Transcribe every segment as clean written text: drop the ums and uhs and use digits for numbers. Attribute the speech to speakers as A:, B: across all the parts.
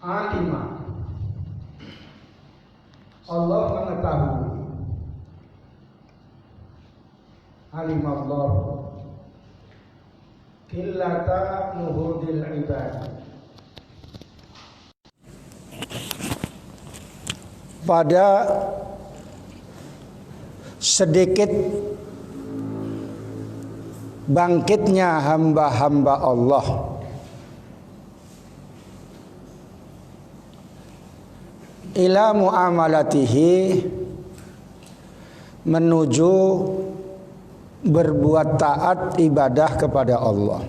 A: Alima, Allah mengetahui. Alimallah qillata nuhudil ibad, pada sedikit bangkitnya hamba-hamba Allah ila muamalatihi, menuju berbuat taat ibadah kepada Allah.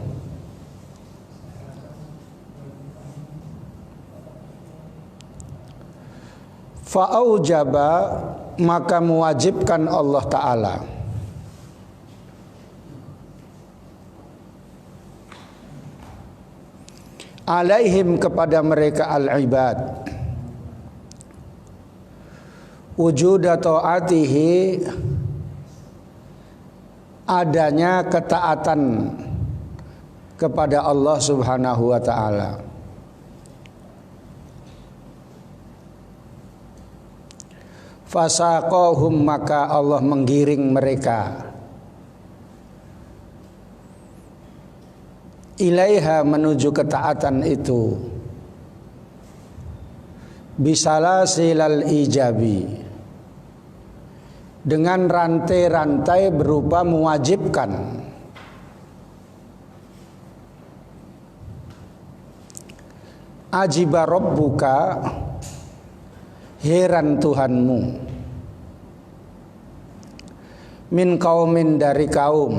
A: Fa'aujaba, maka mewajibkan Allah Ta'ala alaihim, kepada mereka al-ibad, wujuda ta'atihi, adanya ketaatan kepada Allah Subhanahu wa Ta'ala. Fasaqahum, maka Allah menggiring mereka ilaiha, menuju ketaatan itu, bisalasilal ijabi, dengan rantai-rantai berupa mewajibkan. Ajiba rabbuka, heran Tuhanmu, min kaumin, dari kaum,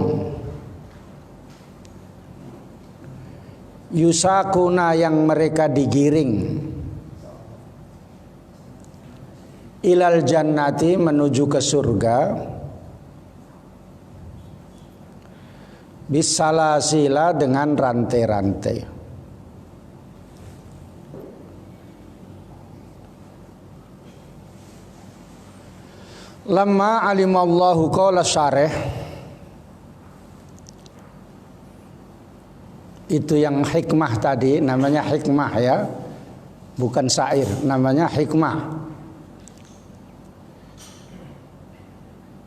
A: yusakuna, yang mereka digiring, ilal jannati, menuju ke surga, bisalasila, dengan rantai-rantai. Lamma alimallahu, qala syarih, itu yang hikmah tadi, namanya hikmah ya, bukan syair, namanya hikmah.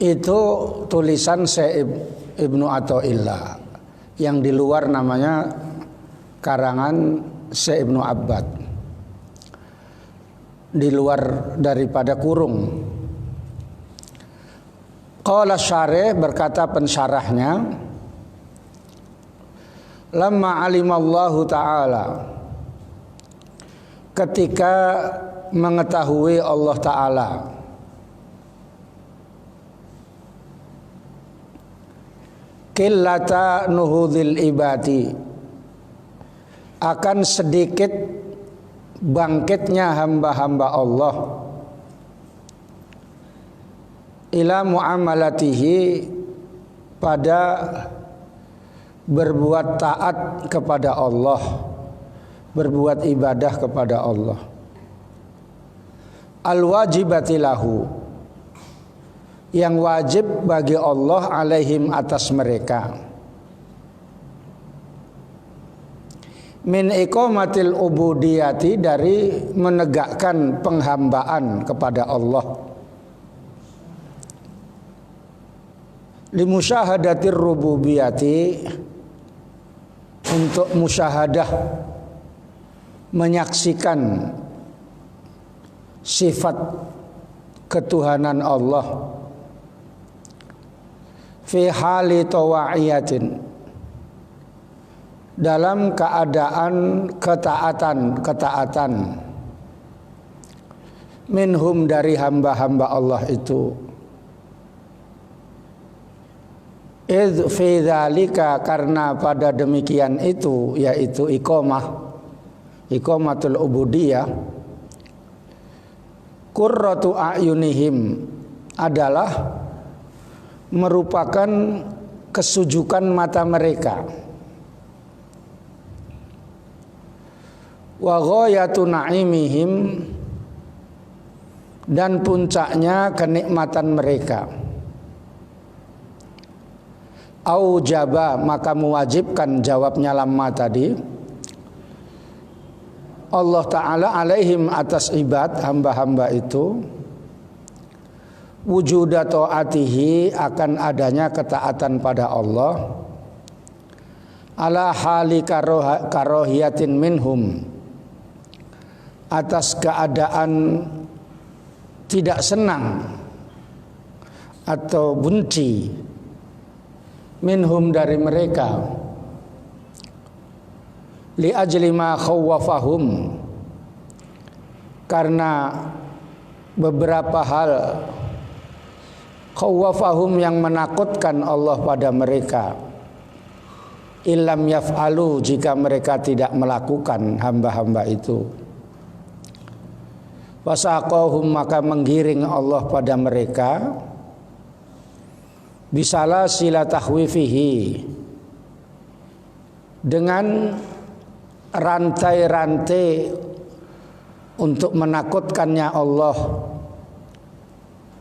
A: Itu tulisan Syekh Ibnu Athaillah, yang di luar namanya karangan Syekh Ibnu Abbad, di luar daripada kurung. Qala syarih, berkata pensyarahnya, lamma alimallahu ta'ala, ketika mengetahui Allah Ta'ala qillata nuhudil ibadi, akan sedikit bangkitnya hamba-hamba Allah ila muamalatihi, pada berbuat taat kepada Allah, berbuat ibadah kepada Allah, al-wajibati lahu, yang wajib bagi Allah, alaihim, atas mereka, min iqamatil ubudiyati, dari menegakkan penghambaan kepada Allah, limusyahadatir rububiyati, untuk musyahadah, menyaksikan sifat ketuhanan Allah, fi hali tawa'iyatin, dalam keadaan ketaatan minhum, dari hamba-hamba Allah itu, idz fi dzalika, karena pada demikian itu, yaitu iqamatul ubudiyah, qurratu a'yunihim, adalah merupakan kesujukan mata mereka, wa ghayatu na'imihim, dan puncaknya kenikmatan mereka. Aujaba, maka mewajibkan, jawabnya lamma tadi, Allah Ta'ala alaihim atas ibad hamba-hamba itu wujuda ta'atihi akan adanya ketaatan pada Allah ala hali karohiyatin minhum atas keadaan tidak senang atau benci minhum dari mereka li ajli ma khawwafahum karena beberapa hal khawwafahum yang menakutkan Allah pada mereka illam yaf'alu jika mereka tidak melakukan hamba-hamba itu wasaqahum maka menggiring Allah pada mereka bisala sila tahwifihi dengan rantai-rantai untuk menakutkannya Allah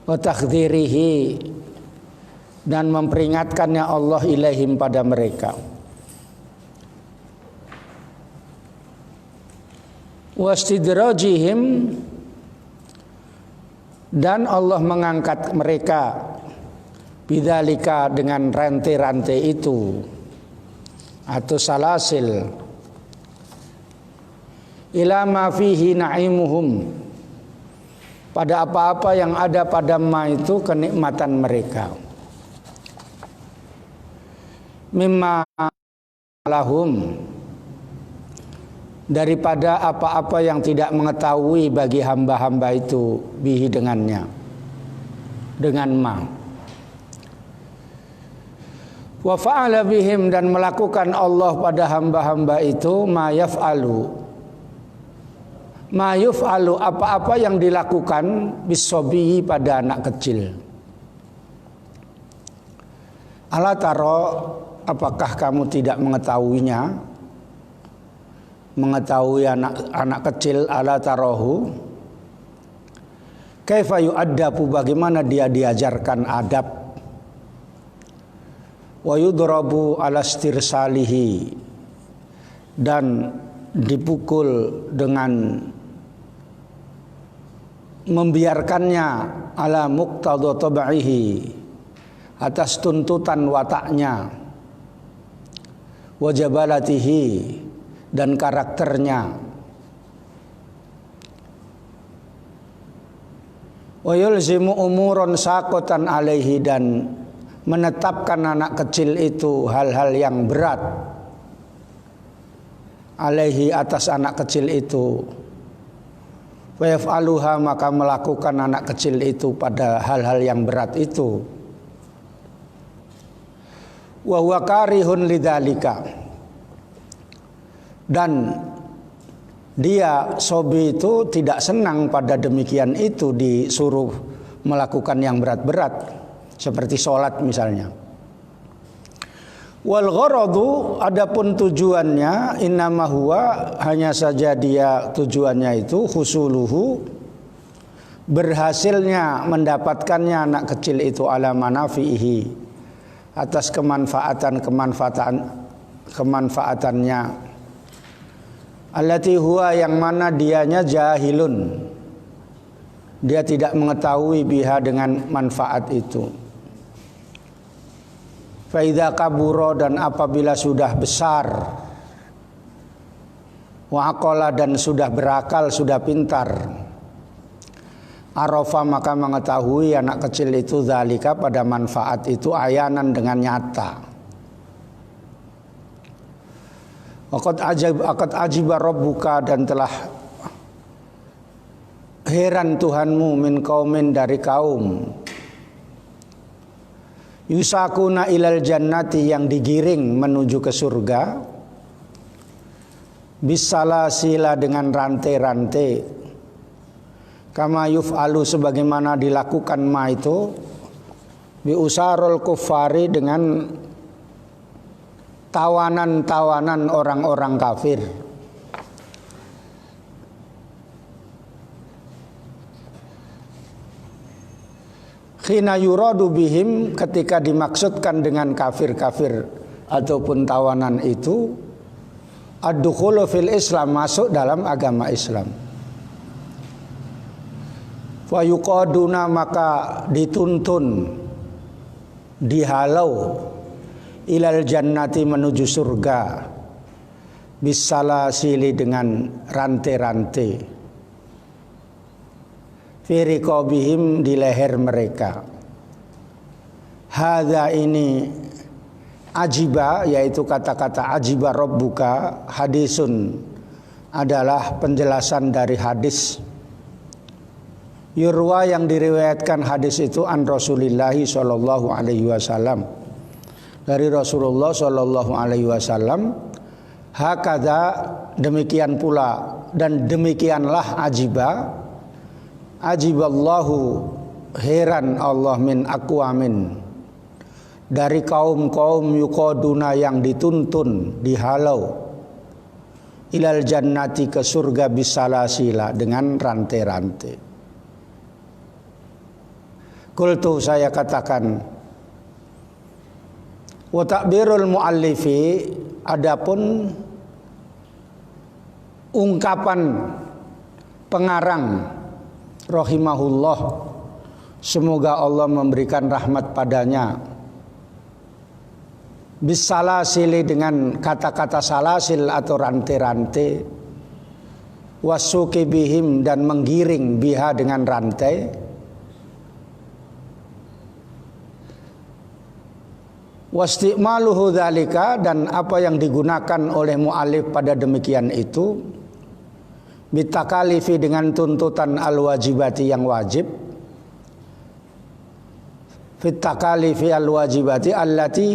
A: wa takhdhirihi dan memperingatkannya Allah ilaihim pada mereka wastidrajihim dan Allah mengangkat mereka bidzalika dengan rantai-rantai itu atau salasil ila ma fihi na'imuhum pada apa-apa yang ada pada ma itu kenikmatan mereka mimma lahum daripada apa-apa yang tidak mengetahui bagi hamba-hamba itu bihi dengannya dengan ma wa fa'ala bihim dan melakukan Allah pada hamba-hamba itu ma yaf'alu apa-apa yang dilakukan bisobi pada anak kecil. Ala taro apakah kamu tidak mengetahuinya? Mengetahui anak kecil ala tarohu kaifa yu'addabu bagaimana dia diajarkan adab wa yudrabu ala stirsalihi dan dipukul dengan membiarkannya ala muqtada tab'ihi atas tuntutan wataknya wajabalatihi dan karakternya wa yulzimu umuron sakotan alaihi dan menetapkan anak kecil itu hal-hal yang berat alaihi atas anak kecil itu wa yaf'aluha maka melakukan anak kecil itu pada hal-hal yang berat itu wa huwa karihun lidzalika dan dia sobi itu tidak senang pada demikian itu disuruh melakukan yang berat-berat seperti sholat misalnya. Wal gharadu adapun tujuannya innama huwa hanya saja dia tujuannya itu husuluhu berhasilnya mendapatkannya anak kecil itu ala manafihi atas kemanfaatannya allati huwa yang mana dianya jahilun dia tidak mengetahui biha dengan manfaat itu. Faidha kaburo dan apabila sudah besar wa aqala dan sudah berakal sudah pintar arafa maka mengetahui anak kecil itu zalika pada manfaat itu ayanan dengan nyata. Aqad ajiba rabbuka dan telah heran Tuhanmu min qaumin dari kaum yusakuna ilal jannati yang digiring menuju ke surga bisalasila dengan rantai-rantai kama yuf'alu sebagaimana dilakukan ma itu bi usarul kuffari dengan tawanan-tawanan orang-orang kafir. Khina yuradu bihim ketika dimaksudkan dengan kafir-kafir ataupun tawanan itu ad-dukhulu fil Islam, masuk dalam agama Islam. Fa yuqaduna, maka dituntun, dihalau, ilal jannati, menuju surga, bisalasili, dengan rantai-rantai, fi riqabihim, di leher mereka. Hadza, ini ajiba, yaitu kata-kata ajiba rabbuka, hadisun, adalah penjelasan dari hadis. Yurwa, yang diriwayatkan hadis itu an Rasulillah sallallahu alaihi wasallam, dari Rasulullah sallallahu alaihi wasallam. Hakadha, demikian pula dan demikianlah ajiba, ajiballahu, heran Allah, min aqwamin, dari kaum-kaum yuqaduna, yang dituntun, dihalau, ilal jannati, ke surga, bisalasila, dengan rantai-rantai. Qultu, saya katakan, wa ta'birul muallifi, adapun ungkapan pengarang rahimahullah, semoga Allah memberikan rahmat padanya, bisalasili, dengan kata-kata salasil atau rantai-rantai, wasuki bihim, dan menggiring, biha, dengan rantai, wastimaluhu dzalika, dan apa yang digunakan oleh mu'alif pada demikian itu, bitakalifi, dengan tuntutan al-wajibati, yang wajib, fitakalifi al-wajibati allati,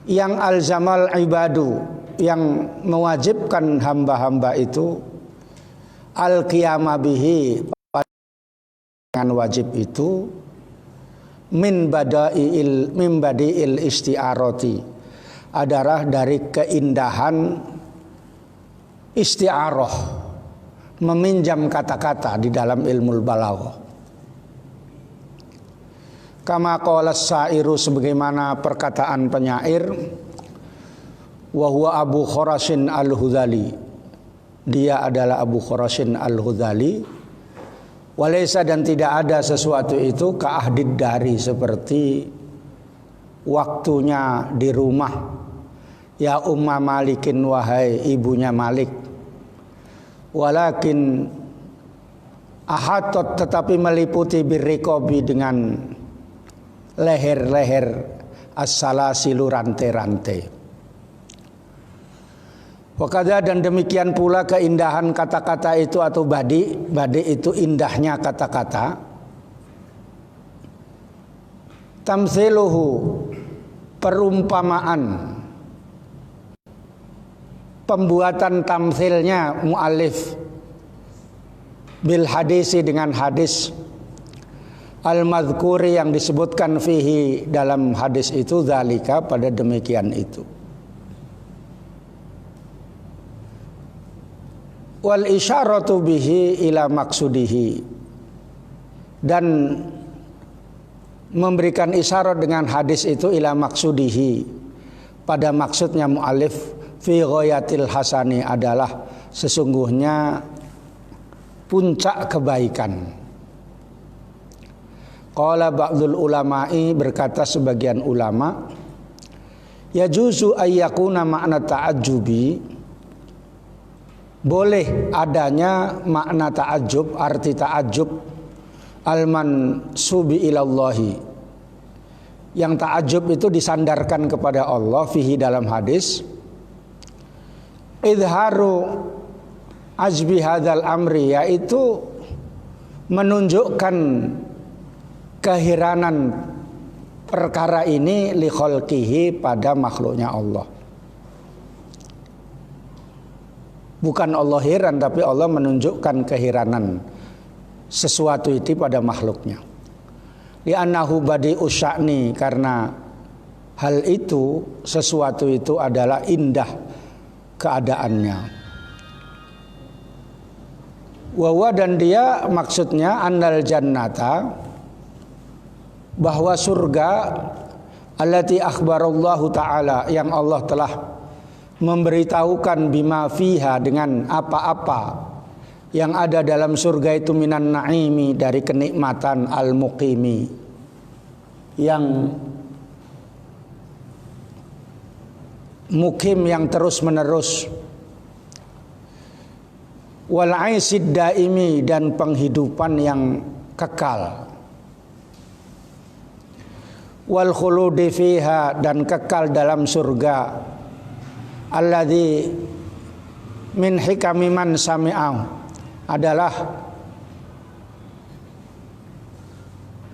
A: yang alzamal ibadu, yang mewajibkan hamba-hamba itu, al-qiyama bihi, dengan wajib itu, min badiil isti'arati, adalah dari keindahan isti'arah, meminjam kata-kata di dalam ilmu balaghah. Kama qala sairu, sebagaimana perkataan penyair, wa huwa Abu Khurasin al-Hudhali, dia adalah Abu Khurasin al-Hudhali. Walaysa, dan tidak ada sesuatu itu ka'ahdid dari, seperti waktunya di rumah. Ya umma Malikin, wahai ibunya Malik. Walakin ahatot, tetapi meliputi, birriqabi, dengan leher-leher, as-salasilu, rantai-rantai. Wakada, dan demikian pula keindahan kata-kata itu, atau badi itu indahnya kata-kata. Tamthiluhu, perumpamaan, pembuatan tamthilnya mu'alif, bil hadisi, dengan hadis, al-madhkuri, yang disebutkan fihi, dalam hadis itu, dzalika, pada demikian itu. Wal isyaratu bihi ila maksudihi, dan memberikan isyarat dengan hadis itu, ila maksudihi, pada maksudnya mu'alif, fi ghayatil hasani, adalah sesungguhnya puncak kebaikan. Qala ba'dul ulama'i, berkata sebagian ulama, yajuzu ayyakuna makna ta'ajjubi, boleh adanya makna ta'ajjub, arti ta'ajjub, al-mansubi ilallahi, yang ta'ajjub itu disandarkan kepada Allah, fihi, dalam hadis, idharu ajbi hadzal amri, yaitu menunjukkan keheranan perkara ini, li khalqihi, pada makhluknya Allah. Bukan Allah heran, tapi Allah menunjukkan keheranan sesuatu itu pada makhluknya. Li'annahu badi'us sya'ni, karena hal itu, sesuatu itu adalah indah keadaannya. Wawa, dan dia maksudnya, annal jannata, bahwa surga, allati akhbarallahu ta'ala, yang Allah telah memberitahukan bima fiha dengan apa-apa yang ada dalam surga itu minan naimi dari kenikmatan al-muqimi yang mukim yang terus menerus, wal aisid daimi dan penghidupan yang kekal, wal khuludi fiha dan kekal dalam surga, alladzi min hikami man sami'ahu adalah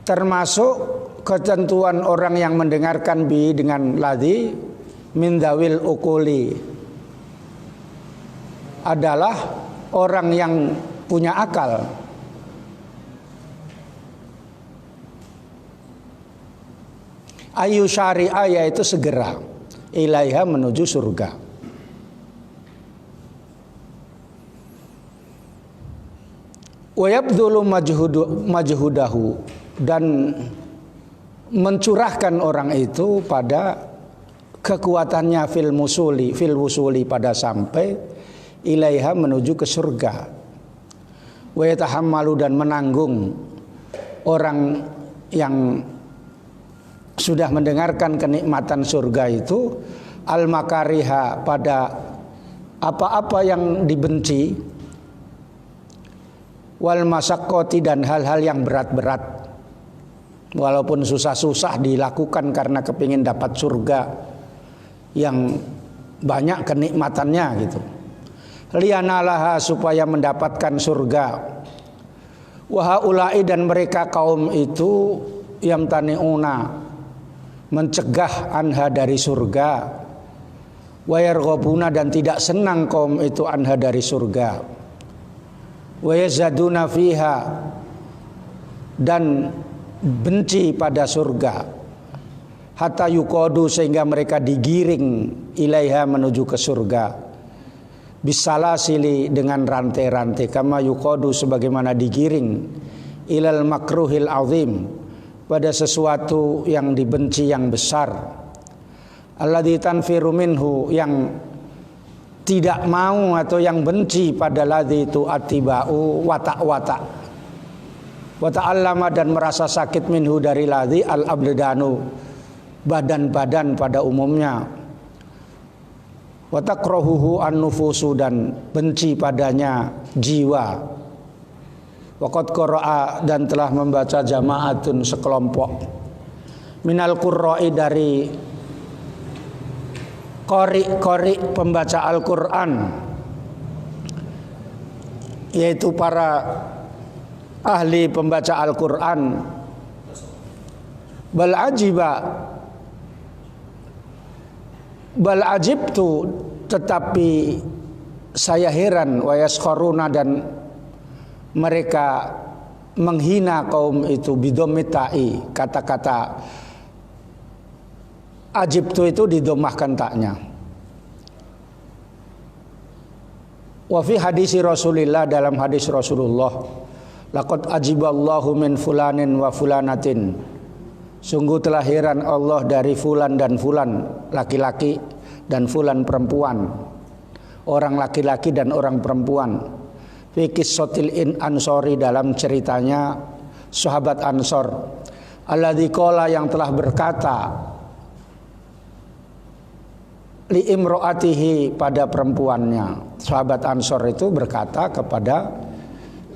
A: termasuk ketentuan orang yang mendengarkan bi dengan ladzi min dawil ukuli, adalah orang yang punya akal. Ayu syari'ah yaitu segera ilaiha menuju surga. Wa yabdulu majhudahu dan mencurahkan orang itu pada kekuatannya fil wusuli pada sampai ilaiha menuju ke surga. Wa yatahammalu dan menanggung orang yang sudah mendengarkan kenikmatan surga itu al makariha pada apa-apa yang dibenci, wal masaqqati dan hal-hal yang berat-berat, walaupun susah-susah dilakukan karena kepingin dapat surga yang banyak kenikmatannya gitu. Lianalaha supaya mendapatkan surga. Wahaulai dan mereka kaum itu yamtaniuna mencegah anha dari surga. Wayarghabuna dan tidak senang kaum itu anha dari surga. Wayazaduna fiha dan benci pada surga, hatta yuqadu sehingga mereka digiring ilaiha menuju ke surga, bisalasili dengan rantai-rantai, kama yuqadu sebagaimana digiring ilal makruhil azim pada sesuatu yang dibenci yang besar, alladzi tanfiru minhu yang tidak mau atau yang benci pada ladzi itu atibau watak-watak, wa ta'allama dan merasa sakit minhu dari ladzi al-abdanu badan-badan pada umumnya, wa takrahuhu an-nufusu dan benci padanya jiwa, wa qad qara'a dan telah membaca jama'atun sekelompok minal qurra'i dari qari pembaca Al-Quran, yaitu para ahli pembaca Al-Quran, bal ajibtu tetapi saya heran, wa yaskharuna dan mereka menghina kaum itu bidommitai, kata-kata ajibtu itu didomahkan taknya. Wa fi hadisi Rasulillah dalam hadis Rasulullah, laqad ajiballahu min fulanin wa fulanatin, sungguh telah heran Allah dari fulan dan fulan laki-laki dan fulan perempuan, orang laki-laki dan orang perempuan, fi qissatil ansori dalam ceritanya sahabat Ansor, alladzi qala yang telah berkata li imro'atihi pada perempuannya. Sahabat Ansor itu berkata kepada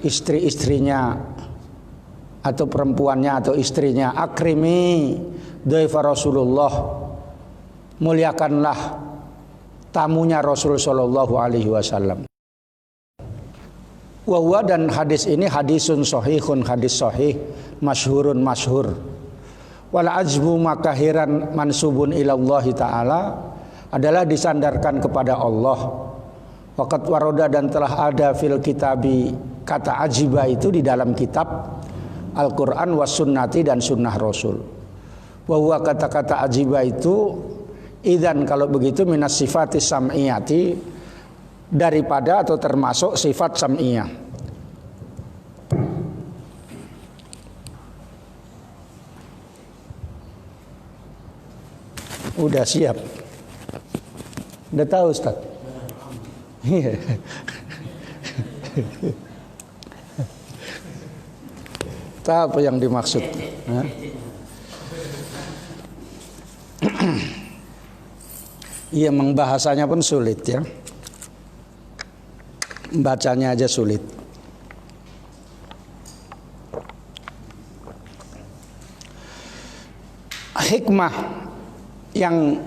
A: istri-istrinya atau perempuannya atau istrinya, akrimi dhaifa Rasulullah, muliakanlah tamunya Rasul sallallahu alaihi wasallam. Wa huwa dan hadis ini hadisun sahihun, hadis sahih, masyhurun masyhur. Wal ajbu maka heran mansubun ilallahi ta'ala adalah disandarkan kepada Allah. Waqat waroda dan telah ada fil kitabi kata ajiba itu di dalam kitab Al-Quran was sunnati dan sunnah Rasul. Bahwa kata-kata ajiba itu idzan kalau begitu minas sifatis sam'iyati daripada atau termasuk sifat sam'iyah. Udah siap. Udah tahu Ustaz? Iya. Tahu apa yang dimaksud? Iya, memang bahasanya pun sulit ya. Bacanya aja sulit. Hikmah yang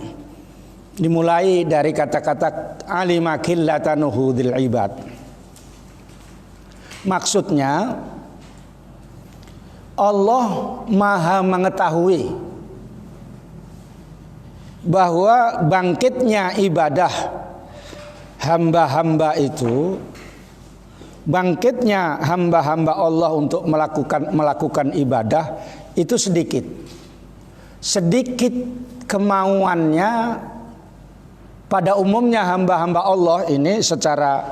A: dimulai dari kata-kata alima qillatan nuhudil ibad. Maksudnya Allah Maha mengetahui bahwa bangkitnya ibadah hamba-hamba itu, bangkitnya hamba-hamba Allah untuk melakukan ibadah itu sedikit kemauannya. Pada umumnya hamba-hamba Allah ini secara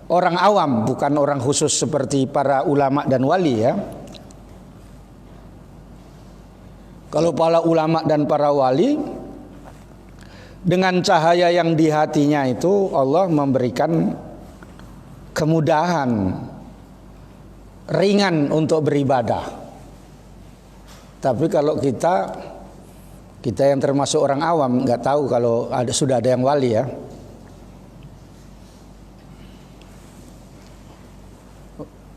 A: orang awam, bukan orang khusus seperti para ulama dan wali ya. Kalau para ulama dan para wali, dengan cahaya yang di hatinya itu Allah memberikan kemudahan, ringan untuk beribadah. Tapi kalau kita yang termasuk orang awam nggak tahu kalau sudah ada yang wali ya.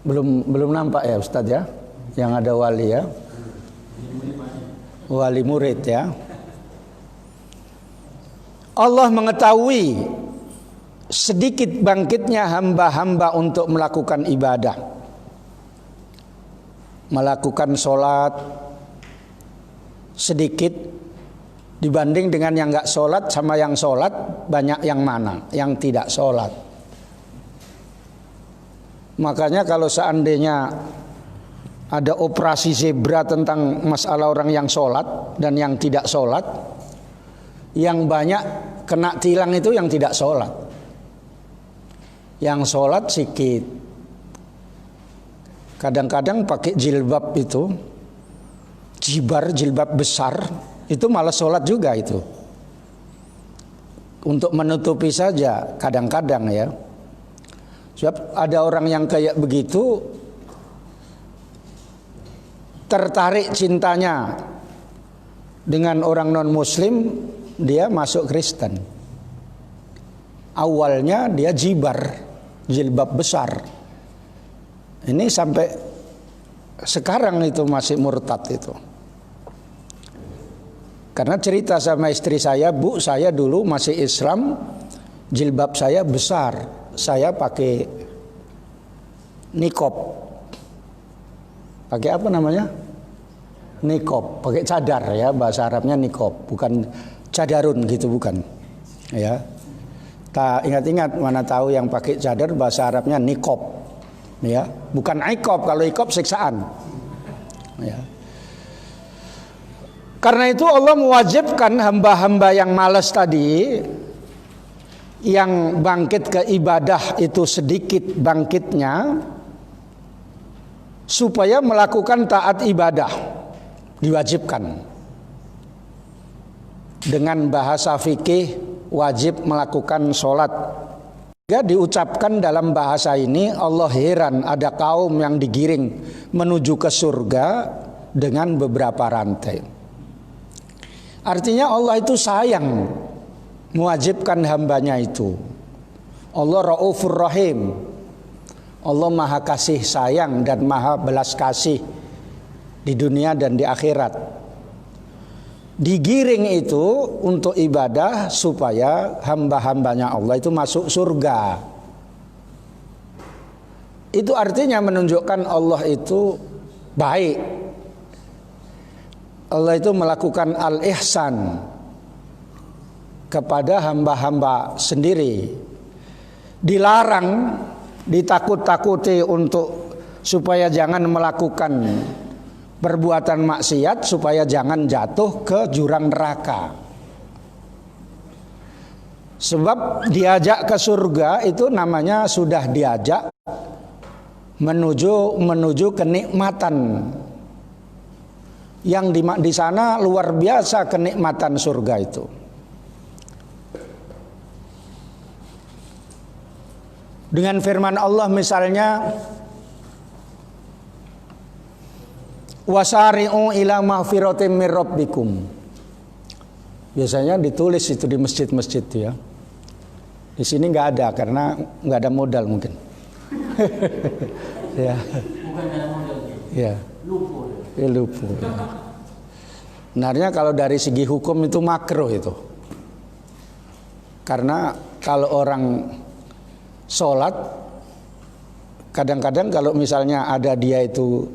A: Belum nampak ya Ustadz ya, yang ada wali ya. Wali murid ya. Allah mengetahui sedikit bangkitnya hamba-hamba untuk melakukan ibadah, melakukan sholat sedikit dibanding dengan yang nggak sholat, sama yang sholat banyak yang mana? Yang tidak sholat. Makanya kalau seandainya ada operasi zebra tentang masalah orang yang sholat dan yang tidak sholat, yang banyak kena tilang itu yang tidak sholat. Yang sholat sedikit. Kadang-kadang pakai jilbab itu, jilbab besar, itu malah sholat juga itu. Untuk menutupi saja kadang-kadang ya. Sebab ada orang yang kayak begitu, tertarik cintanya dengan orang non muslim, dia masuk Kristen. Awalnya dia jilbab besar. Ini sampai sekarang itu masih murtad itu. Karena cerita sama istri saya, Bu, saya dulu masih Islam, jilbab saya besar, saya pakai niqab. Pakai apa namanya? Niqab, pakai cadar ya, bahasa Arabnya niqab, bukan cadarun gitu, bukan. Ya. Tak ingat-ingat, mana tahu yang pakai cadar bahasa Arabnya niqab. Ya, bukan iqab, kalau iqab siksaan. Ya. Karena itu Allah mewajibkan hamba-hamba yang malas tadi, yang bangkit ke ibadah itu sedikit bangkitnya, supaya melakukan taat ibadah diwajibkan. Dengan bahasa fikih wajib melakukan sholat. Ya, diucapkan dalam bahasa ini, Allah heran ada kaum yang digiring menuju ke surga dengan beberapa rantai. Artinya Allah itu sayang mewajibkan hambanya itu. Allah Raufur Rahim. Allah maha kasih sayang dan maha belas kasih di dunia dan di akhirat. Digiring itu untuk ibadah supaya hamba-hambanya Allah itu masuk surga. Itu artinya menunjukkan Allah itu baik. Allah itu melakukan al-ihsan kepada hamba-hamba sendiri. Dilarang, ditakut-takuti untuk supaya jangan melakukan perbuatan maksiat, supaya jangan jatuh ke jurang neraka. Sebab diajak ke surga itu namanya sudah diajak menuju kenikmatan. Yang di sana luar biasa kenikmatan surga itu. Dengan firman Allah misalnya, wasari'u ila mahfiratin mir rabbikum. Biasanya ditulis itu di masjid-masjid ya. Di sini nggak ada karena nggak ada modal mungkin. Ya.
B: Bukan ada modal.
A: Ya.
B: Lupa.
A: Ya, lupa. Ya. Sebenarnya kalau dari segi hukum itu makruh itu. Karena kalau orang sholat, kadang-kadang kalau misalnya ada dia itu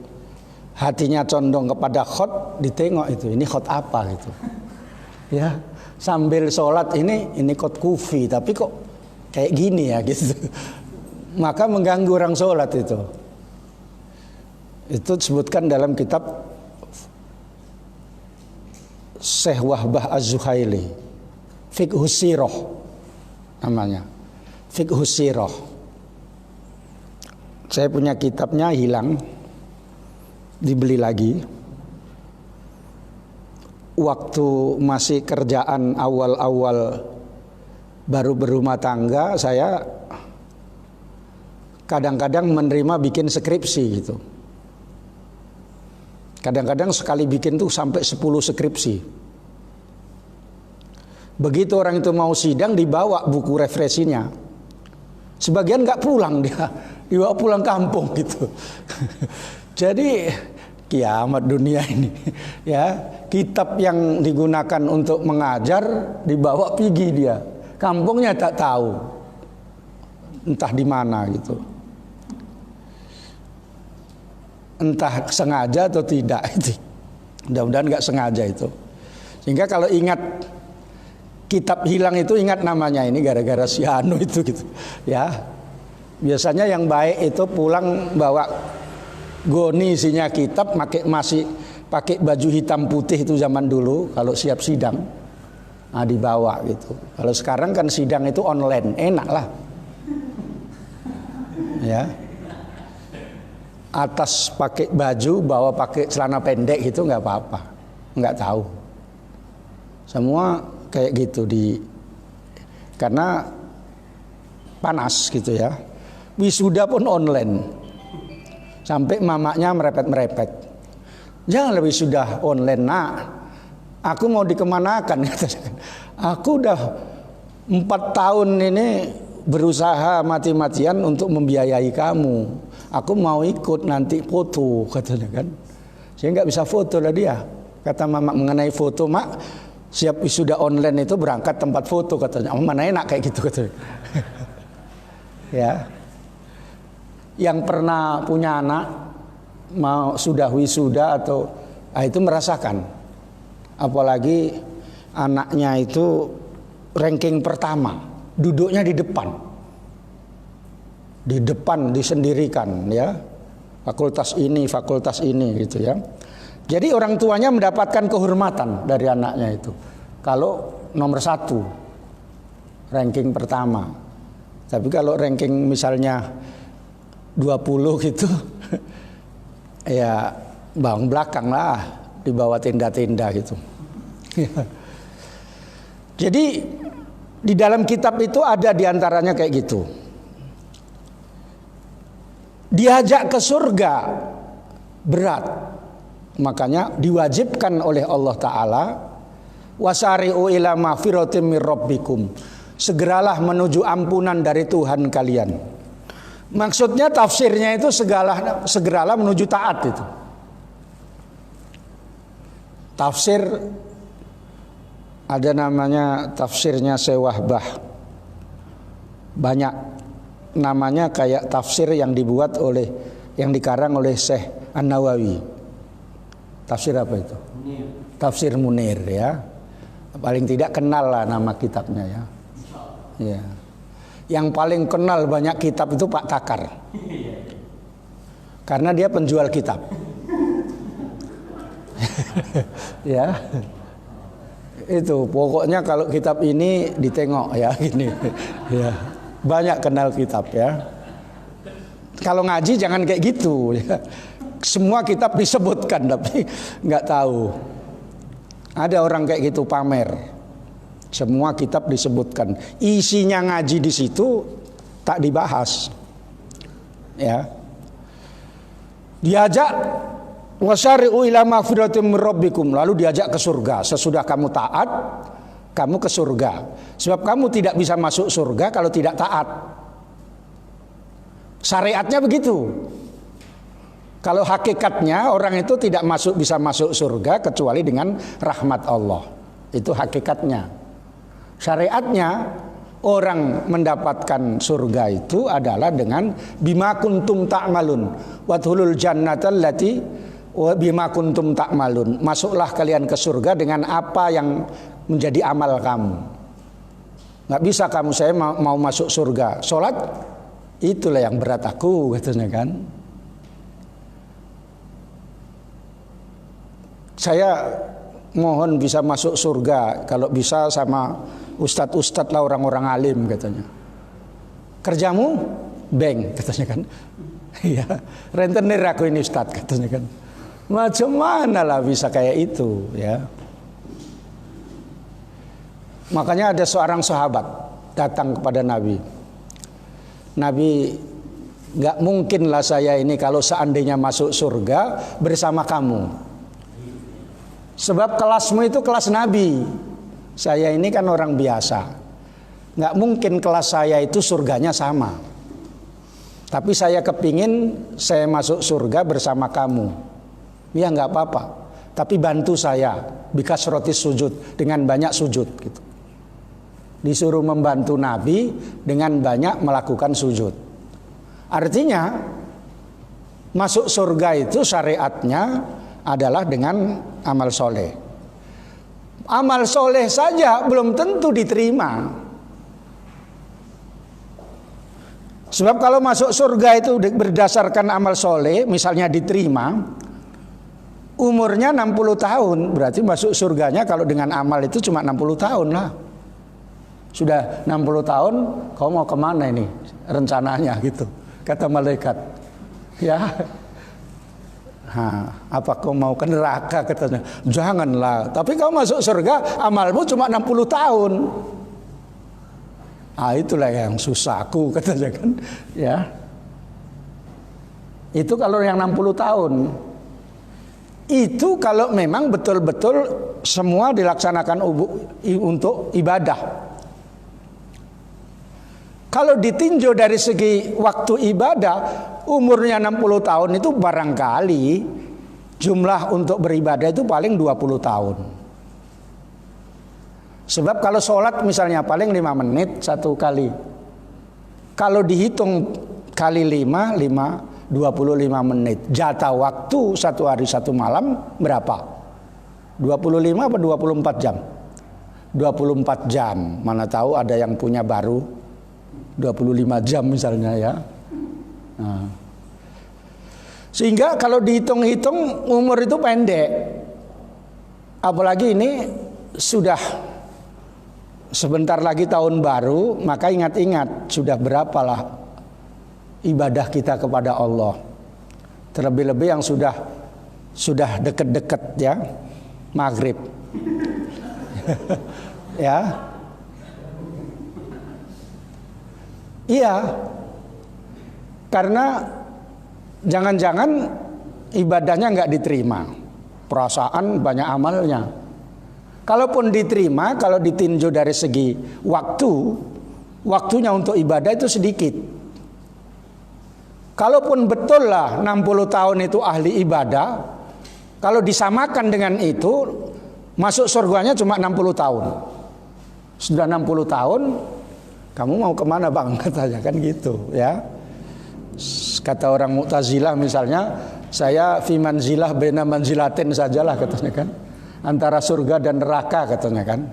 A: hatinya condong kepada khot, ditengok itu, ini khot apa gitu. Ya, sambil sholat ini khot kufi, tapi kok kayak gini ya gitu. Maka mengganggu orang sholat itu. Itu disebutkan dalam kitab Syekh Wahbah Az-Zuhaili, Fiqhus Sirah namanya. Fiqhus Sirah. Saya punya kitabnya hilang, dibeli lagi. Waktu masih kerjaan awal-awal baru berumah tangga, saya kadang-kadang menerima bikin skripsi gitu. Kadang-kadang sekali bikin tuh sampai 10 skripsi. Begitu orang itu mau sidang, dibawa buku referensinya. Sebagian nggak pulang dia, dibawa pulang kampung gitu. Jadi kiamat dunia ini, ya, kitab yang digunakan untuk mengajar dibawa pergi dia, kampungnya tak tahu, entah di mana gitu, entah sengaja atau tidak itu. Mudah-mudahan nggak sengaja itu. Sehingga kalau ingat kitab hilang itu ingat namanya, ini gara-gara si Anu itu gitu, ya. Biasanya yang baik itu pulang bawa goni isinya kitab, masih pakai baju hitam putih itu zaman dulu kalau siap sidang, nah dibawa gitu. Kalau sekarang kan sidang itu online, enak lah, ya. Atas pakai baju, bawah pakai celana pendek gitu nggak apa-apa, nggak tahu. Semua kayak gitu karena panas gitu ya. Wisuda pun online. Sampai mamaknya merepet-merepet. Jangan lebih sudah online, nak. Aku mau dikemanakan? Aku udah 4 tahun ini berusaha mati-matian untuk membiayai kamu. Aku mau ikut nanti foto, katanya kan. Saya nggak bisa foto lah dia. Kata mamak mengenai foto, mak siap wisuda online itu berangkat tempat foto, katanya. Oh, mana enak kayak gitu, katanya. Ya. Yang pernah punya anak mau sudah wisuda atau itu merasakan, apalagi anaknya itu ranking pertama, duduknya di depan disendirikan ya, fakultas ini gitu ya. Jadi orang tuanya mendapatkan kehormatan dari anaknya itu kalau nomor 1 ranking pertama. Tapi kalau ranking misalnya 20 gitu ya bawang belakang lah, di bawah tenda-tenda gitu. Jadi di dalam kitab itu ada diantaranya kayak gitu. Diajak ke surga berat, makanya diwajibkan oleh Allah Ta'ala, wasari'u ila maghfiratin mir rabbikum, segeralah menuju ampunan dari Tuhan kalian. Maksudnya tafsirnya itu segeralah menuju taat itu. Tafsir ada namanya tafsirnya Syekh Wahbah. Banyak namanya kayak tafsir yang dikarang oleh Syekh An-Nawawi. Tafsir apa itu? Munir. Tafsir Munir ya. Paling tidak kenal lah nama kitabnya ya. Ya. Yang paling kenal banyak kitab itu Pak Takar. Karena dia penjual kitab. Ya. Itu pokoknya kalau kitab ini ditengok ya gini. Ya. Banyak kenal kitab ya. Kalau ngaji jangan kayak gitu ya. Semua kitab disebutkan tapi nggak tahu. Ada orang kayak gitu pamer. Semua kitab disebutkan, isinya ngaji di situ, tak dibahas. Ya. Diajak wasyari'u ila magfiratin min rabbikum, lalu diajak ke surga. Sesudah kamu taat, kamu ke surga. Sebab kamu tidak bisa masuk surga kalau tidak taat. Syariatnya begitu. Kalau hakikatnya orang itu tidak bisa masuk surga kecuali dengan rahmat Allah. Itu hakikatnya. Syariatnya orang mendapatkan surga itu adalah dengan bima kuntum ta'malun wadkhulul jannatal lati wa bima kuntum ta'malun. Masuklah kalian ke surga dengan apa yang menjadi amal kamu. Nggak bisa kamu, saya mau masuk surga, sholat itulah yang berat aku, katanya kan. Saya mohon bisa masuk surga, kalau bisa sama ustadz-ustadz lah, orang-orang alim, katanya. Kerjamu bank, katanya kan. Iya, rentenir aku ini ustadz, katanya kan. Macam mana lah bisa kayak itu, ya. Makanya ada seorang sahabat datang kepada Nabi. Nabi, gak mungkin lah saya ini kalau seandainya masuk surga bersama kamu. Sebab kelasmu itu kelas Nabi. Saya ini kan orang biasa. Gak mungkin kelas saya itu surganya sama. Tapi saya kepingin saya masuk surga bersama kamu. Ya gak apa-apa. Tapi bantu saya bikasrotis sujud, dengan banyak sujud gitu. Disuruh membantu Nabi dengan banyak melakukan sujud. Artinya masuk surga itu syariatnya adalah dengan amal soleh. Amal soleh saja belum tentu diterima. Sebab kalau masuk surga itu berdasarkan amal soleh, misalnya diterima, umurnya 60 tahun, berarti masuk surganya kalau dengan amal itu cuma 60 tahun lah. Sudah 60 tahun, kau mau kemana ini rencananya gitu, kata malaikat. Ya, apa kau mau ke neraka, katanya. Janganlah, tapi kau masuk surga, amalmu cuma 60 tahun. Itulah yang susahku, katanya kan. Ya, itu kalau yang 60 tahun. Itu kalau memang betul-betul semua dilaksanakan untuk ibadah. Kalau ditinjau dari segi waktu ibadah, umurnya 60 tahun itu barangkali jumlah untuk beribadah itu paling 20 tahun. Sebab kalau sholat misalnya paling 5 menit satu kali. Kalau dihitung kali 5, 25 menit. Jatah waktu satu hari satu malam berapa? 25 apa 24 jam? 24 jam. Mana tahu ada yang punya baru 25 jam misalnya, ya. Nah. Sehingga kalau dihitung-hitung umur itu pendek. Apalagi ini sudah sebentar lagi tahun baru, maka ingat-ingat sudah berapalah ibadah kita kepada Allah. Terlebih-lebih yang sudah deket-deket, ya, maghrib. Ya. Iya, karena jangan-jangan ibadahnya nggak diterima, perasaan banyak amalnya. Kalaupun diterima, kalau ditinjau dari segi waktunya untuk ibadah itu sedikit. Kalaupun betul lah 60 tahun itu ahli ibadah, kalau disamakan dengan itu, masuk surganya cuma 60 tahun. Sudah 60 tahun, kamu mau kemana bang, katanya kan gitu, ya. Kata orang Mu'tazilah misalnya, saya fi manzilah baina manzilatin sajalah, katanya kan, antara surga dan neraka, katanya kan.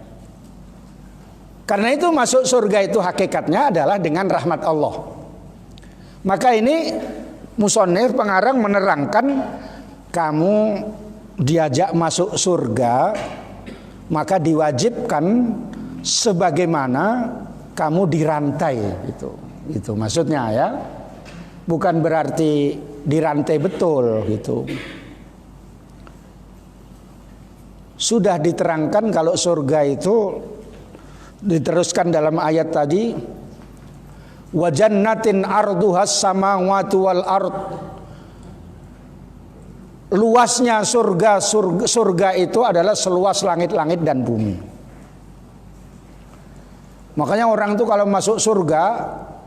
A: Karena itu masuk surga itu hakikatnya adalah dengan rahmat Allah. Maka ini musonif pengarang menerangkan, kamu diajak masuk surga maka diwajibkan sebagaimana kamu dirantai, itu maksudnya, ya. Bukan berarti dirantai betul gitu. Sudah diterangkan kalau surga itu diteruskan dalam ayat tadi, Wa jannatin arduhas samawati wal ard. Luasnya surga itu adalah seluas langit-langit dan bumi. Makanya orang tuh kalau masuk surga,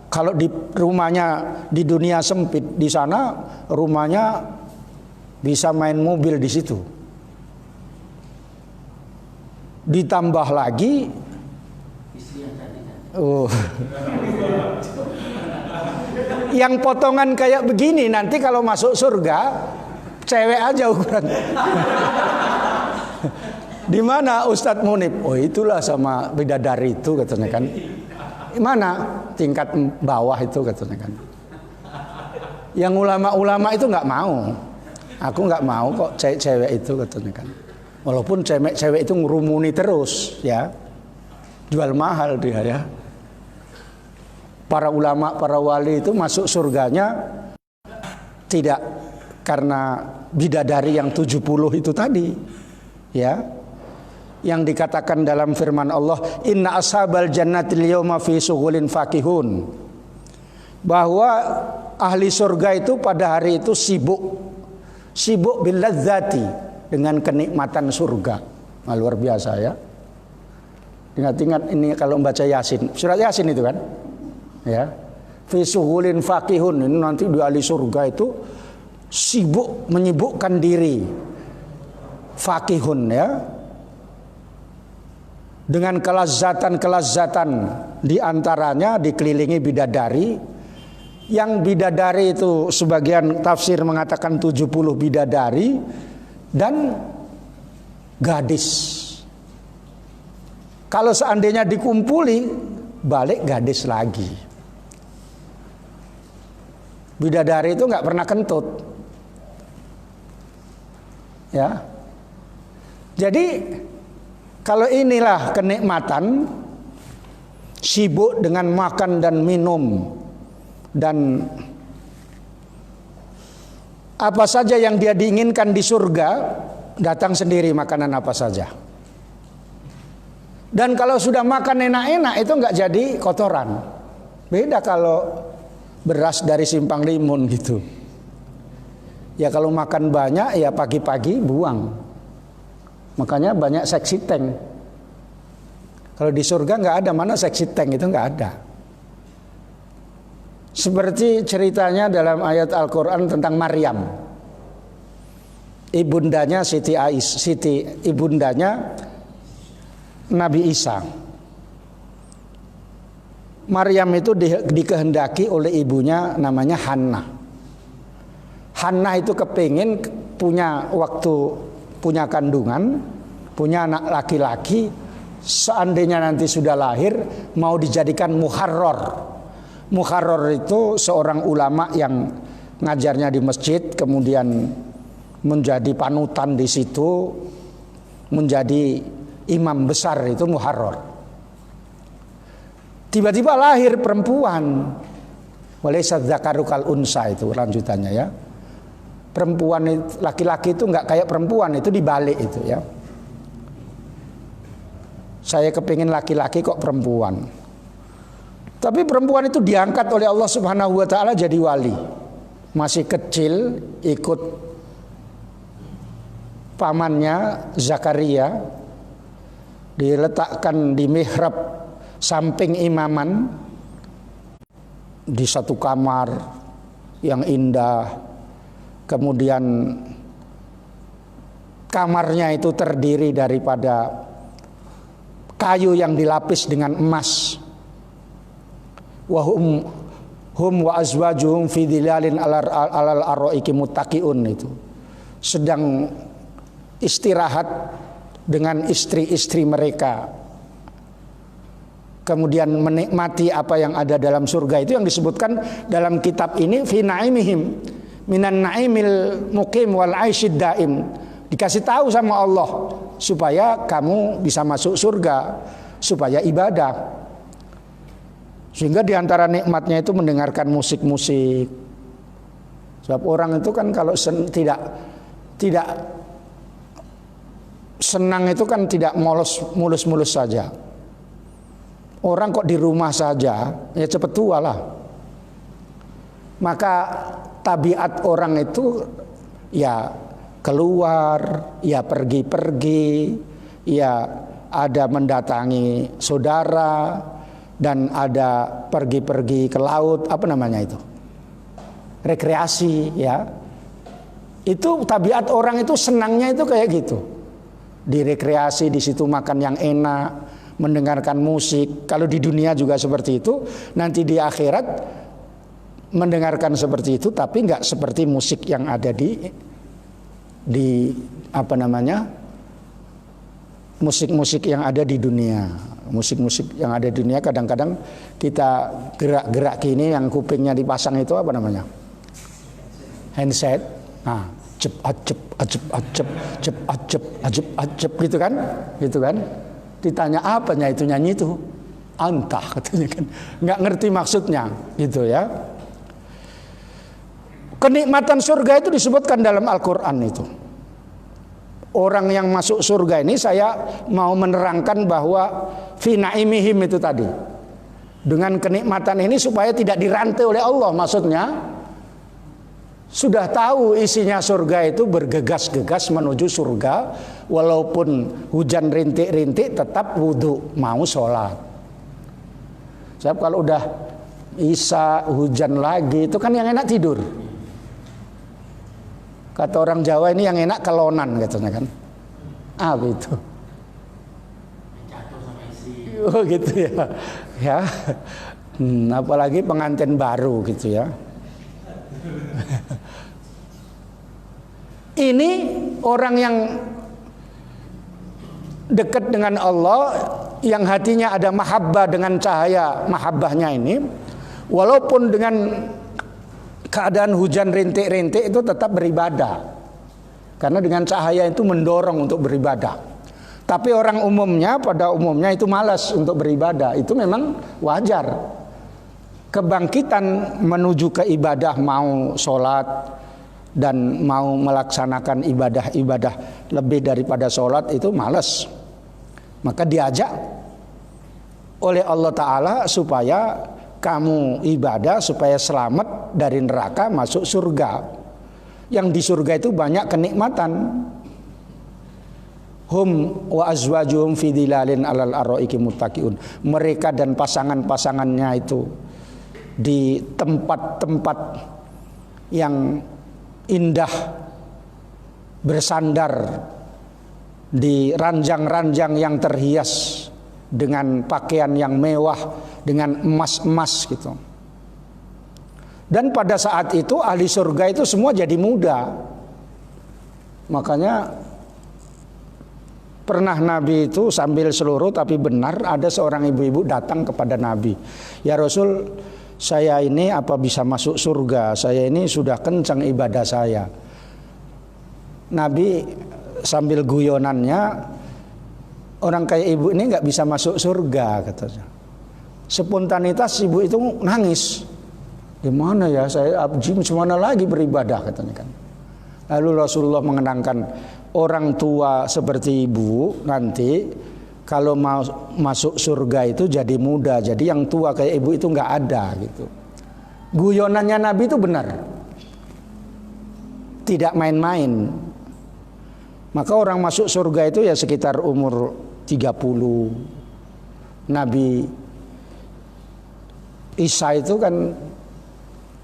A: kalau di rumahnya di dunia sempit, di sana rumahnya bisa main mobil di situ. Ditambah lagi yang potongan kayak begini nanti kalau masuk surga cewek aja ukuran. Di mana Ustadz Munib? Oh itulah sama bidadari itu katanya kan. Di mana? Tingkat bawah itu katanya kan. Yang ulama-ulama itu nggak mau. Aku nggak mau kok cewek itu katanya kan. Walaupun cewek itu ngerumuni terus ya. Jual mahal dia ya. Para ulama, para wali itu masuk surganya tidak karena bidadari yang 70 itu tadi ya, yang dikatakan dalam firman Allah, inna ashabal jannatil yawma fi sughulin fakihun, bahwa ahli surga itu pada hari itu sibuk bil ladzati, dengan kenikmatan surga. Nah, luar biasa ya. Ingat-ingat ini kalau membaca Yasin, surat Yasin itu kan ya, fi sughulin fakihun, ini nanti di ahli surga itu sibuk menyibukkan diri, fakihun ya, dengan kelazatan-kelazatan, diantaranya dikelilingi bidadari. Yang bidadari itu sebagian tafsir mengatakan 70 bidadari dan gadis. Kalau seandainya dikumpuli balik gadis lagi. Bidadari itu nggak pernah kentut. Ya. Jadi kalau inilah kenikmatan, sibuk dengan makan dan minum dan apa saja yang dia diinginkan di surga, datang sendiri makanan apa saja. Dan kalau sudah makan enak-enak itu nggak jadi kotoran. Beda kalau beras dari Simpang Limun gitu. Ya kalau makan banyak ya pagi-pagi buang. Makanya banyak seksi tank. Kalau di surga nggak ada, mana seksi tank itu nggak ada. Seperti ceritanya dalam ayat Al-Quran tentang Maryam, ibundanya ibundanya Nabi Isa. Maryam itu dikehendaki oleh ibunya namanya Hannah. Hannah itu kepingin punya kandungan, punya anak laki-laki. Seandainya nanti sudah lahir, mau dijadikan muharrar. Muharrar itu seorang ulama yang ngajarnya di masjid, kemudian menjadi panutan di situ, menjadi imam besar, itu muharrar. Tiba-tiba lahir perempuan. Walaysa dzakaru kal unsa, itu lanjutannya ya. Perempuan laki-laki itu nggak kayak perempuan, itu dibalik itu ya. Saya kepingin laki-laki kok perempuan. Tapi perempuan itu diangkat oleh Allah Subhanahu wa taala jadi wali. Masih kecil ikut pamannya Zakaria, diletakkan di mihrab samping imaman di satu kamar yang indah. Kemudian kamarnya itu terdiri daripada kayu yang dilapis dengan emas. Wa hum wa azwajuhum fi dhilalin alal arraiki muttaqiun, itu sedang istirahat dengan istri-istri mereka, kemudian menikmati apa yang ada dalam surga. Itu yang disebutkan dalam kitab ini, fi naimihim minan naimil muqim wal aisyid daim. Dikasih tahu sama Allah supaya kamu bisa masuk surga, supaya ibadah. Sehingga diantara nikmatnya itu mendengarkan musik-musik. Sebab orang itu kan kalau tidak senang itu kan tidak mulus-mulus saja. Orang kok di rumah saja, ya cepat tua lah. Maka tabiat orang itu ya keluar, ya pergi-pergi, ya ada mendatangi saudara, dan ada pergi-pergi ke laut, apa namanya itu? Rekreasi, ya. Itu tabiat orang itu senangnya itu kayak gitu. Direkreasi, di situ makan yang enak, mendengarkan musik. Kalau di dunia juga seperti itu, nanti di akhirat mendengarkan seperti itu, tapi nggak seperti musik yang ada di apa namanya, musik-musik yang ada di dunia. Musik-musik yang ada di dunia kadang-kadang kita gerak-gerak gini, yang kupingnya dipasang itu apa namanya? Handset. Nah, cep acep acep acep cep acep acep acep gitu kan? Gitu kan? Ditanya apanya itu, nyanyi itu? Antah katanya kan. Nggak ngerti maksudnya, gitu ya. Kenikmatan surga itu disebutkan dalam Al-Quran itu. Orang yang masuk surga ini, saya mau menerangkan bahwa fi naimihim itu tadi. Dengan kenikmatan ini supaya tidak dirantai oleh Allah, maksudnya sudah tahu isinya surga itu, bergegas-gegas menuju surga, walaupun hujan rintik-rintik tetap wudhu, mau sholat. Sebab kalau udah isya hujan lagi itu kan yang enak tidur. Kata orang Jawa ini yang enak kelonan katanya kan. Gitu. Oh gitu ya. Ya. Apalagi pengantin baru gitu ya. Ini orang yang dekat dengan Allah, yang hatinya ada mahabbah dengan cahaya mahabbahnya ini, walaupun dengan keadaan hujan rintik-rintik itu tetap beribadah. Karena dengan cahaya itu mendorong untuk beribadah. Tapi orang umumnya, pada umumnya itu malas untuk beribadah. Itu memang wajar. Kebangkitan menuju ke ibadah, mau sholat dan mau melaksanakan ibadah-ibadah lebih daripada sholat, itu malas. Maka diajak oleh Allah Ta'ala supaya kamu ibadah supaya selamat dari neraka, masuk surga. Yang di surga itu banyak kenikmatan. Hum wa azwajuhum fi dhilalin alal ara'iki muttaqiun. Mereka dan pasangan-pasangannya itu di tempat-tempat yang indah, bersandar di ranjang-ranjang yang terhias dengan pakaian yang mewah, dengan emas-emas gitu. Dan pada saat itu ahli surga itu semua jadi muda. Makanya pernah Nabi itu sambil seluruh tapi benar, ada seorang ibu-ibu datang kepada Nabi. Ya Rasul, saya ini apa bisa masuk surga? Saya ini sudah kencang ibadah saya. Nabi sambil guyonannya, orang kayak ibu ini nggak bisa masuk surga katanya. Spontanitas ibu itu nangis. Gimana ya, saya gimana lagi beribadah katanya kan. Lalu Rasulullah mengenangkan, orang tua seperti ibu nanti kalau mau masuk surga itu jadi muda. Jadi yang tua kayak ibu itu nggak ada gitu. Guyonannya Nabi itu benar, tidak main-main. Maka orang masuk surga itu ya sekitar umur 30. Nabi Isa itu kan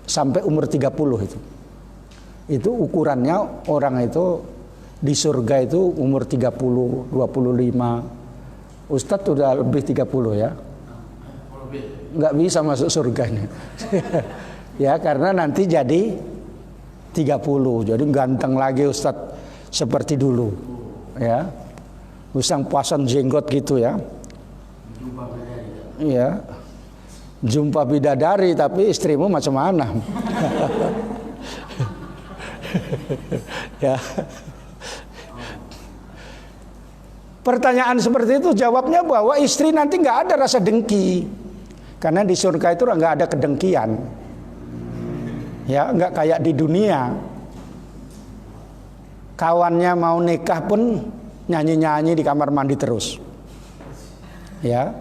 A: sampai umur 30 itu. Itu ukurannya orang itu di surga itu umur 30, 25. Ustadz udah lebih 30 ya. Nggak bisa masuk surga ini. Ya karena nanti jadi 30. Jadi ganteng lagi Ustadz seperti dulu. Ya. Usang pasang jenggot gitu ya. Iya. Jumpa bidadari tapi istrimu macam mana? Ya. Pertanyaan seperti itu jawabnya bahwa istri nanti nggak ada rasa dengki, karena di surga itu nggak ada kedengkian. Ya, nggak kayak di dunia. Kawannya mau nikah pun nyanyi-nyanyi di kamar mandi terus. Ya.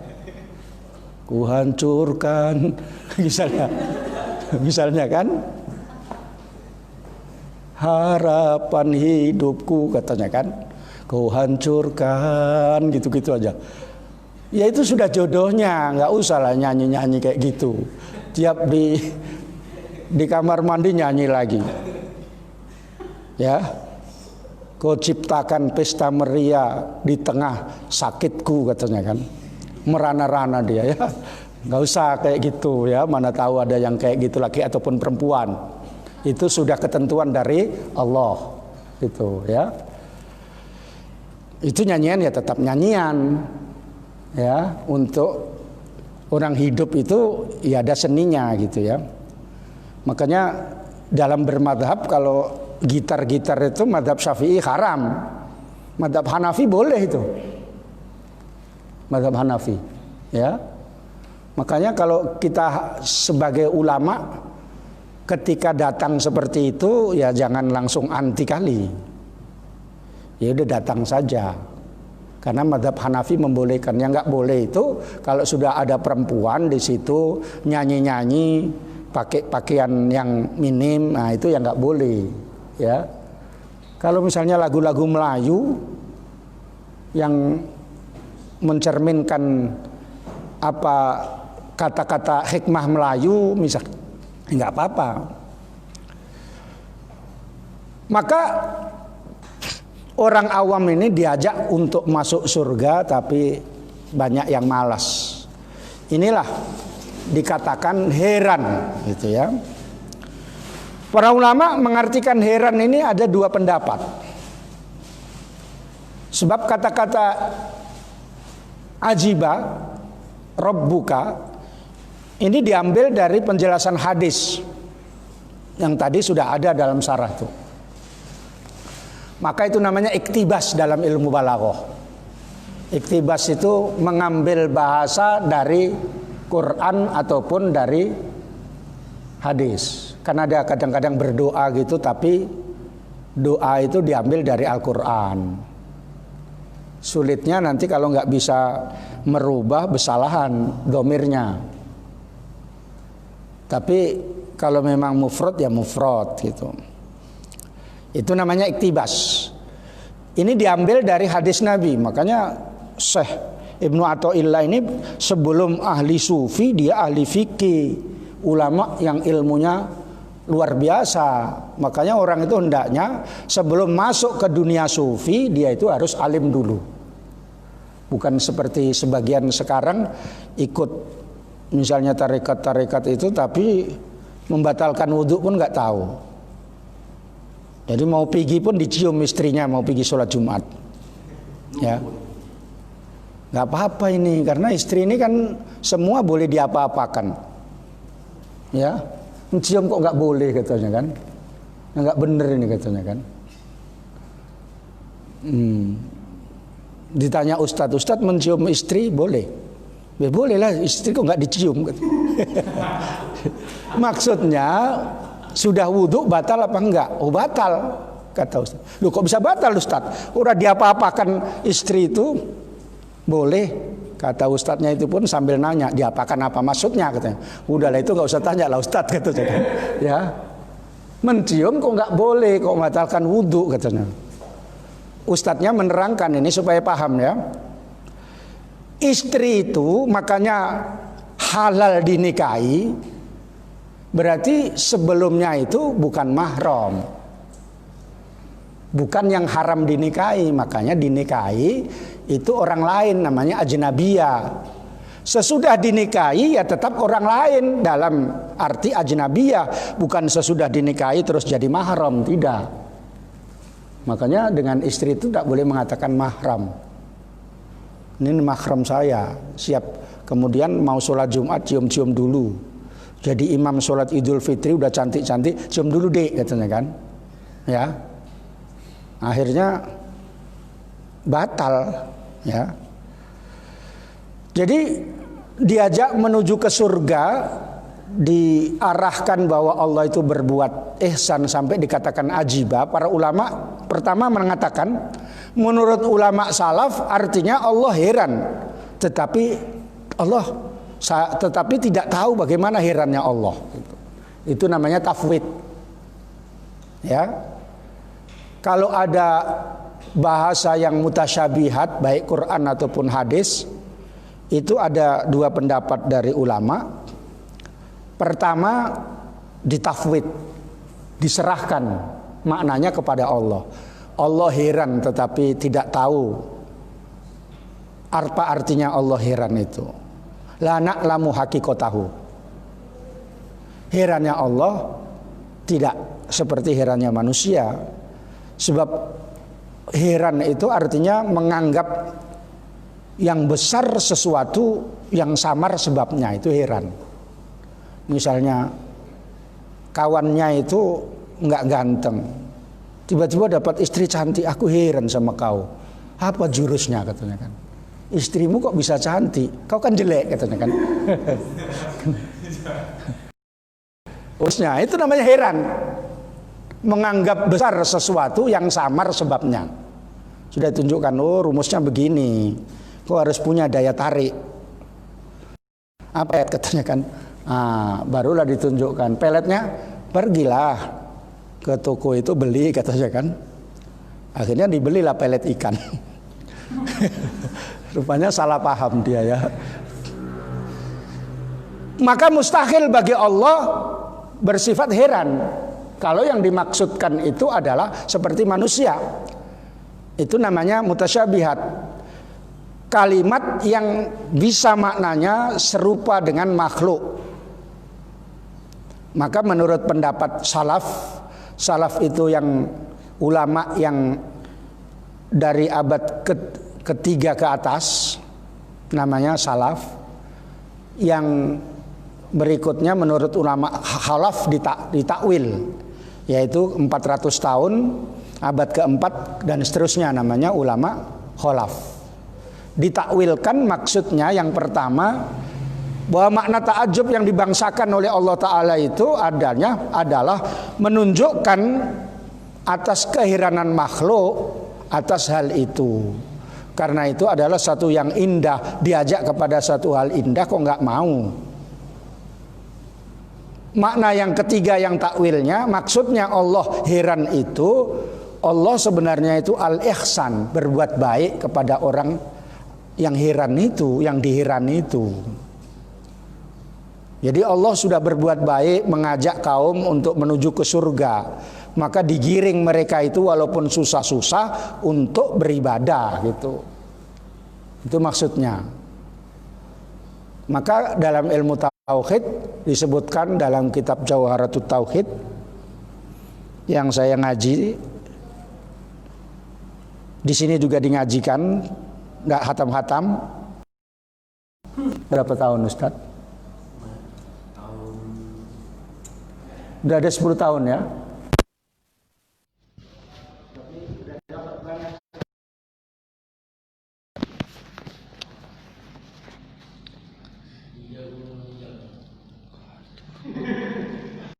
A: ku hancurkan. Misalnya kan, harapan hidupku katanya kan, ku hancurkan, gitu-gitu aja. Ya itu sudah jodohnya, nggak usah lah nyanyi-nyanyi kayak gitu. Tiap di kamar mandi nyanyi lagi. Ya, kau ciptakan pesta meriah di tengah sakitku katanya kan, merana-rana dia ya. Nggak usah kayak gitu ya, mana tahu ada yang kayak gitu laki ataupun perempuan. Itu sudah ketentuan dari Allah gitu ya. Itu nyanyian ya tetap nyanyian ya, untuk orang hidup itu ya ada seninya gitu ya. Makanya dalam bermadhab kalau gitar-gitar itu madhab Syafi'i haram, madhab Hanafi boleh itu, madhab Hanafi ya. Makanya kalau kita sebagai ulama ketika datang seperti itu ya jangan langsung anti kali. Ya udah datang saja. Karena madhab Hanafi membolehkan. Yang nggak boleh itu kalau sudah ada perempuan di situ nyanyi-nyanyi pakai pakaian yang minim, nah itu yang nggak boleh. Ya, kalau misalnya lagu-lagu Melayu yang mencerminkan apa kata-kata hikmah Melayu, misal nggak apa-apa. Maka orang awam ini diajak untuk masuk surga, tapi banyak yang malas. Inilah dikatakan heran, gitu ya. Para ulama mengartikan heran ini ada dua pendapat. Sebab kata-kata ajiba, Rabbuka, ini diambil dari penjelasan hadis yang tadi sudah ada dalam syarah itu. Maka itu namanya iktibas dalam ilmu balaghah. Iktibas itu mengambil bahasa dari Quran ataupun dari hadis. Karena ada kadang-kadang berdoa gitu, tapi doa itu diambil dari Al-Quran. Sulitnya nanti kalau nggak bisa merubah kesalahan domirnya. Tapi kalau memang mufrad ya mufrad gitu. Itu namanya iktibas. Ini diambil dari hadis Nabi. Makanya Syekh Ibnu Athaillah ini sebelum ahli sufi dia ahli fikih, ulama yang ilmunya luar biasa. Makanya orang itu hendaknya sebelum masuk ke dunia sufi dia itu harus alim dulu. Bukan seperti sebagian sekarang ikut misalnya tarekat-tarekat itu tapi membatalkan wudhu pun nggak tahu. Jadi mau pergi pun dicium istrinya mau pergi sholat Jumat. Ya, nggak apa-apa ini karena istri ini kan semua boleh diapa-apakan. Ya, mencium kok nggak boleh katanya kan? Nggak bener ini katanya kan? Ditanya Ustadz mencium istri boleh? Ya boleh lah, istri kok nggak dicium? Maksudnya sudah wudhu batal apa enggak? Oh batal, kata Ustadz. Loh kok bisa batal Ustadz? Udah diapa-apakan istri itu boleh, kata Ustadznya itu pun sambil nanya diapakan apa maksudnya katanya. Udahlah itu nggak usah tanya lah Ustadz katanya. Ya, mencium kok nggak boleh, kok batalkan wudhu katanya. Ustadznya menerangkan ini supaya paham ya. Istri itu makanya halal dinikahi, berarti sebelumnya itu bukan mahram, bukan yang haram dinikahi. Makanya dinikahi itu orang lain namanya ajnabiyah. Sesudah dinikahi ya tetap orang lain dalam arti ajnabiyah, bukan sesudah dinikahi terus jadi mahram, tidak. Makanya dengan istri itu tidak boleh mengatakan mahram. Ini mahram saya, siap. Kemudian mau sholat Jumat cium-cium dulu. Jadi imam sholat Idul Fitri udah cantik-cantik, cium dulu dek katanya kan. Ya, akhirnya batal. Ya, jadi diajak menuju ke surga, diarahkan bahwa Allah itu berbuat ihsan sampai dikatakan ajibah. Para ulama pertama mengatakan, menurut ulama salaf artinya Allah heran, tetapi Allah tetapi tidak tahu bagaimana herannya Allah. Itu namanya tafwid. Ya. Kalau ada bahasa yang mutasyabihat baik Quran ataupun hadis, itu ada dua pendapat dari ulama. Pertama, ditafwid, diserahkan maknanya kepada Allah. Allah heran tetapi tidak tahu apa artinya Allah heran itu. La na'lamu haqiqatahu. Herannya Allah tidak seperti herannya manusia. Sebab heran itu artinya menganggap yang besar sesuatu yang samar sebabnya, itu heran. Misalnya kawannya itu nggak ganteng, tiba-tiba dapat istri cantik, aku heran sama kau. Apa jurusnya katanya kan? Istrimu kok bisa cantik, kau kan jelek katanya kan. Terusnya itu namanya heran. Menganggap besar sesuatu yang samar sebabnya. Sudah tunjukkan, oh rumusnya begini. Kau harus punya daya tarik. Apa ya katanya kan? Barulah ditunjukkan peletnya. Pergilah ke toko itu beli katanya kan. Akhirnya dibelilah pelet ikan. Rupanya salah paham dia ya. Maka mustahil bagi Allah bersifat heran. Kalau yang dimaksudkan itu adalah seperti manusia. Itu namanya mutasyabihat. Kalimat yang bisa maknanya serupa dengan makhluk. Maka menurut pendapat salaf itu yang ulama yang dari abad ketiga ke atas, namanya salaf. Yang berikutnya menurut ulama khalaf ditakwil, yaitu 400 tahun, abad keempat dan seterusnya, namanya ulama khalaf. Ditakwilkan maksudnya yang pertama, bahwa makna ta'ajub yang dibangsakan oleh Allah Ta'ala itu adalah menunjukkan atas keheranan makhluk atas hal itu. Karena itu adalah satu yang indah, diajak kepada satu hal indah kok nggak mau. Makna yang ketiga yang takwilnya, maksudnya Allah heran itu, Allah sebenarnya itu al-ihsan, berbuat baik kepada orang yang heran itu, yang diherani itu. Jadi Allah sudah berbuat baik, mengajak kaum untuk menuju ke surga. Maka digiring mereka itu walaupun susah-susah untuk beribadah gitu. Itu maksudnya. Maka dalam ilmu tauhid disebutkan dalam kitab Jawharatut Tauhid yang saya ngaji, di sini juga dingajikan, nggak hatam-hatam. Berapa tahun Ustadz? Udah ada 10 tahun ya.